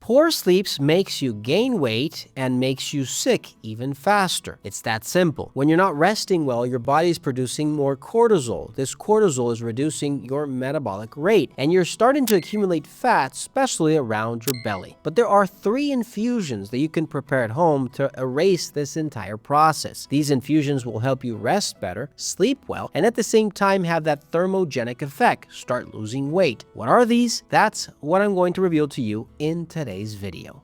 Poor sleep makes you gain weight and makes you sick even faster. It's that simple. When you're not resting well, your body is producing more cortisol. This cortisol is reducing your metabolic rate, and you're starting to accumulate fat, especially around your belly. But there are 3 infusions that you can prepare at home to erase this entire process. These infusions will help you rest better, sleep well, and at the same time have that thermogenic effect, start losing weight. What are these? That's what I'm going to reveal to you in today's video.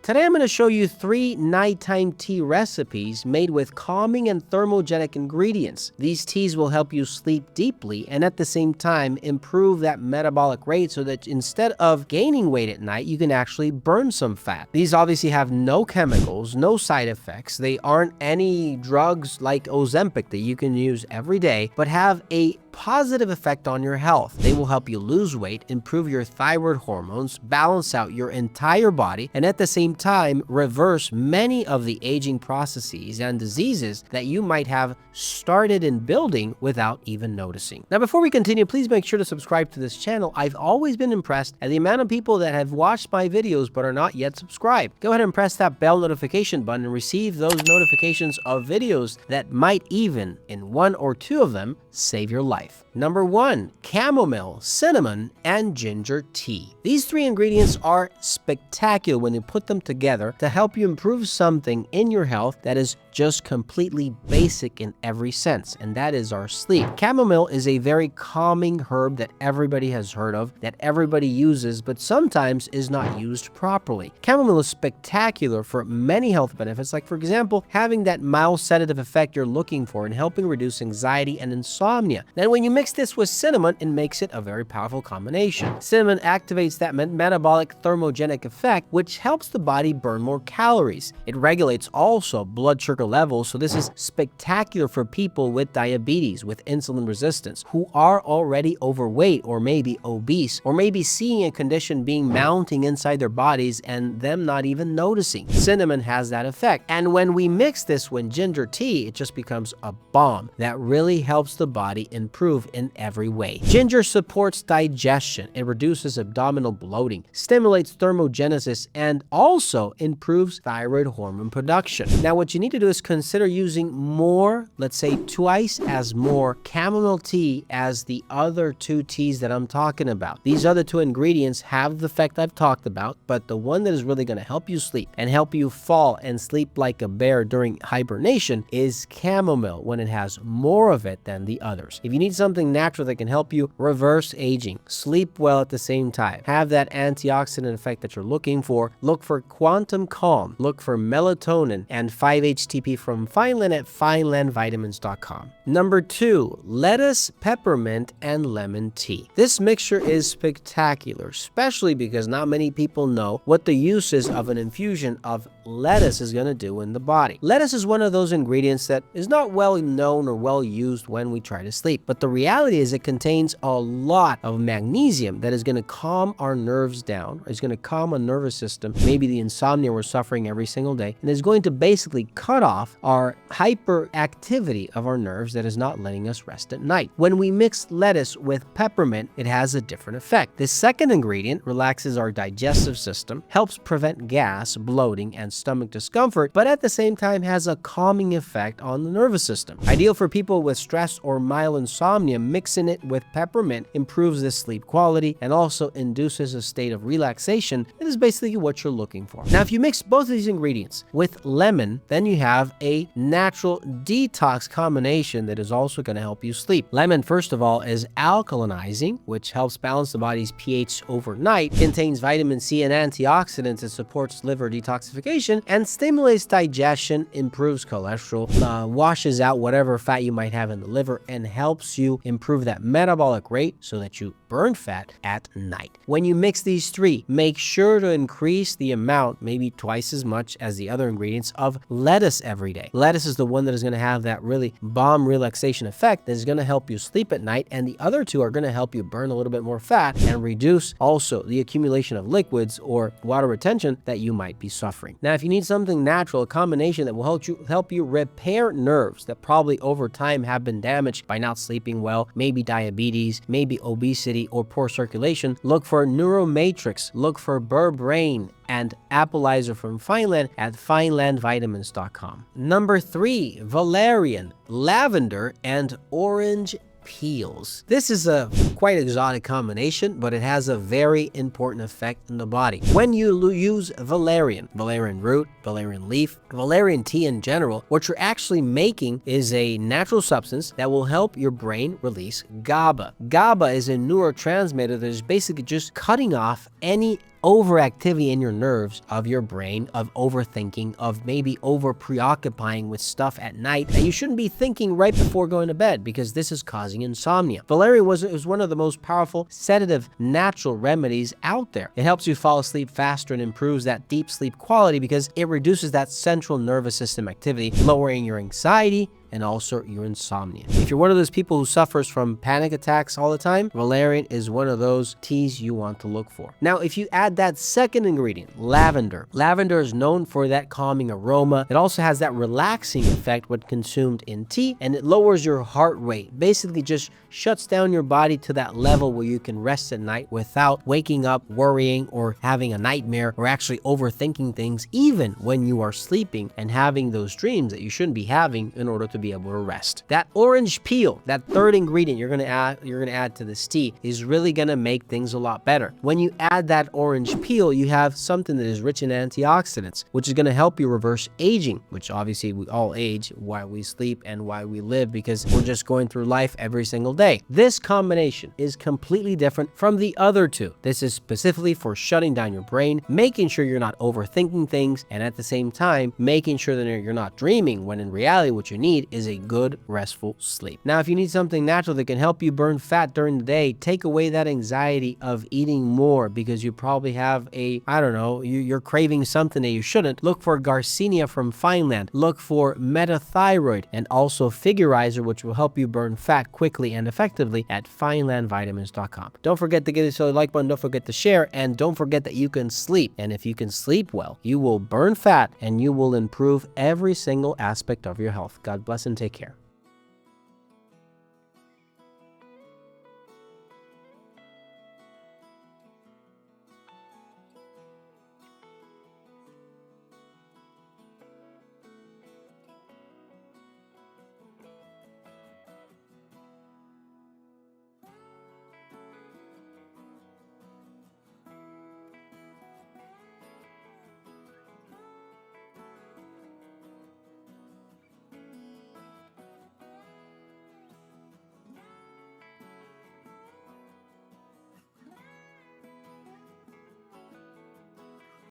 Today I'm going to show you 3 nighttime tea recipes made with calming and thermogenic ingredients. These teas will help you sleep deeply and at the same time improve that metabolic rate so that instead of gaining weight at night, you can actually burn some fat. These obviously have no chemicals, no side effects. They aren't any drugs like Ozempic that you can use every day, but have a positive effect on your health. They will help you lose weight, improve your thyroid hormones, balance out your entire body, and at the same time reverse many of the aging processes and diseases that you might have started in building without even noticing. Now, before we continue, please make sure to subscribe to this channel. I've always been impressed at the amount of people that have watched my videos but are not yet subscribed. Go ahead and press that bell notification button and receive those notifications of videos that might even, in 1 or 2 of them, save your life. Number 1, chamomile, cinnamon, and ginger tea. These 3 ingredients are spectacular when you put them together to help you improve something in your health that is just completely basic in every sense, and that is our sleep. Chamomile is a very calming herb that everybody has heard of, that everybody uses, but sometimes is not used properly. Chamomile is spectacular for many health benefits, like for example, having that mild sedative effect you're looking for and helping reduce anxiety and insomnia. Then when you mix this with cinnamon, it makes it a very powerful combination. Cinnamon activates that metabolic thermogenic effect, which helps the body burn more calories. It regulates also blood sugar levels, so this is spectacular for people with diabetes, with insulin resistance, who are already overweight or maybe obese, or maybe seeing a condition being mounting inside their bodies and them not even noticing. Cinnamon has that effect, and when we mix this with ginger tea, it just becomes a bomb that really helps the body improve in every way. Ginger supports digestion, it reduces abdominal bloating, stimulates thermogenesis, and also improves thyroid hormone production. Now, what you need to do is consider using more, let's say twice as more chamomile tea as the other 2 teas that I'm talking about. These other 2 ingredients have the effect I've talked about, but the one that is really going to help you sleep and help you fall and sleep like a bear during hibernation is chamomile, when it has more of it than the others. If you need something natural that can help you reverse aging, sleep well at the same time, have that antioxidant effect that you're looking for, look for Quantum Calm, look for melatonin and 5-HTP from Fineland at finelandvitamins.com. Number 2, lettuce, peppermint, and lemon tea. This mixture is spectacular, especially because not many people know what the uses of an infusion of lettuce is going to do in the body. Lettuce is one of those ingredients that is not well known or well used when we try to sleep, but the reality is it contains a lot of magnesium that is going to calm our nerves down, is going to calm a nervous system, maybe the insomnia we're suffering every single day, and is going to basically cut off our hyperactivity of our nerves that is not letting us rest at night. When we mix lettuce with peppermint, it has a different effect. This second ingredient relaxes our digestive system, helps prevent gas, bloating, and stomach discomfort, but at the same time has a calming effect on the nervous system. Ideal for people with stress or mild insomnia, mixing it with peppermint improves the sleep quality and also induces a state of relaxation. It is basically what you're looking for. Now, if you mix both of these ingredients with lemon, then you have a natural detox combination that is also going to help you sleep. Lemon, first of all, is alkalinizing, which helps balance the body's pH overnight, contains vitamin C and antioxidants that supports liver detoxification and stimulates digestion, improves cholesterol, washes out whatever fat you might have in the liver, and helps you improve that metabolic rate so that you burn fat at night. When you mix these 3, make sure to increase the amount, maybe twice as much as the other ingredients, of lettuce every day. Lettuce is the one that is going to have that really bomb relaxation effect that is going to help you sleep at night, and the other 2 are going to help you burn a little bit more fat and reduce also the accumulation of liquids or water retention that you might be suffering. Now, if you need something natural, a combination that will help you repair nerves that probably over time have been damaged by not sleeping well well, maybe diabetes, maybe obesity, or poor circulation, look for Neuromatrix, look for Berbrain, and Appleizer from Fineland at finelandvitamins.com. Number 3, valerian, lavender, and orange peels. This is a quite exotic combination, but it has a very important effect in the body. When you use valerian root, valerian leaf, valerian tea in general, what you're actually making is a natural substance that will help your brain release GABA. GABA is a neurotransmitter that is basically just cutting off any overactivity in your nerves of your brain, of overthinking, of maybe over preoccupying with stuff at night that you shouldn't be thinking right before going to bed, because this is causing insomnia. Valerian is one of the most powerful sedative natural remedies out there. It helps you fall asleep faster and improves that deep sleep quality because it reduces that central nervous system activity, lowering your anxiety and also your insomnia. If you're one of those people who suffers from panic attacks all the time, valerian is one of those teas you want to look for. Now, if you add that second ingredient, lavender. Lavender is known for that calming aroma. It also has that relaxing effect when consumed in tea, and it lowers your heart rate. Basically just shuts down your body to that level where you can rest at night without waking up worrying or having a nightmare or actually overthinking things, even when you are sleeping and having those dreams that you shouldn't be having in order to be able to rest. That orange peel, that third ingredient you're gonna add to this tea, is really gonna make things a lot better. When you add that orange peel, you have something that is rich in antioxidants, which is gonna help you reverse aging, which obviously we all age while we sleep and while we live because we're just going through life every single day. This combination is completely different from the other two. This is specifically for shutting down your brain, making sure you're not overthinking things, and at the same time, making sure that you're not dreaming, when in reality what you need is a good restful sleep. Now, if you need something natural that can help you burn fat during the day, take away that anxiety of eating more because you probably have you're craving something that you shouldn't, look for Garcinia from Fineland, look for Metathyroid, and also Figurizer, which will help you burn fat quickly and effectively at finelandvitamins.com. Don't forget to give this a like button, don't forget to share, and don't forget that you can sleep. And if you can sleep well, you will burn fat and you will improve every single aspect of your health. God bless and take care.